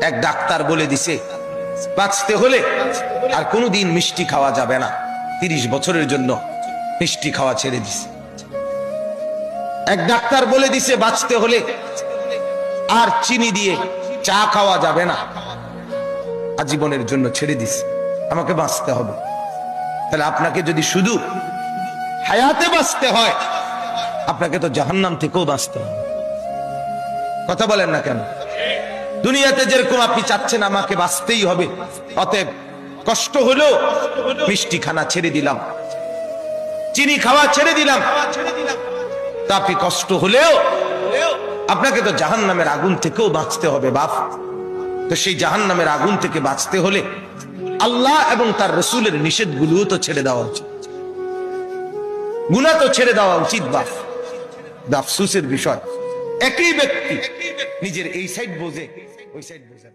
এক ডাক্তার বলে দিছে বাঁচতে হলে আর কোনোদিন মিষ্টি খাওয়া যাবে না, 30 বছরের জন্য মিষ্টি খাওয়া ছেড়ে দিছে। এক ডাক্তার বলে দিছে বাঁচতে হলে আর চিনি দিয়ে চা খাওয়া যাবে না, আজীবনের জন্য ছেড়ে দিছে। আমাকে বাঁচতে হবে। তাহলে আপনাকে যদি শুধু হায়াতে বাঁচতে হয়, আপনাকে তো জাহান্নাম থেকেও বাঁচতে হবে। কথা বলেন না কেন? দুনিয়াতে যেরকম আপনি চাচ্ছেন আমাকে বাঁচতেই হবে, অতএব কষ্ট হলেও মিষ্টি খানা ছেড়ে দিলাম, চিনি খাওয়া ছেড়ে দিলাম, তা আপনি কষ্ট হলেও আপনাকে তো জাহান্নামের আগুন থেকেও বাঁচতে হবে বাপ। তো সেই জাহান্নামের আগুন থেকে বাঁচতে হলে আল্লাহ এবং তার রসুলের নিষেধগুলোও তো ছেড়ে দেওয়া উচিত, গুনাহ তো ছেড়ে দেওয়া উচিত বাপ। আফসোসের বিষয়, একই ব্যক্তি নিজের এই সাইড বোঝে ওই সাইড বোঝে।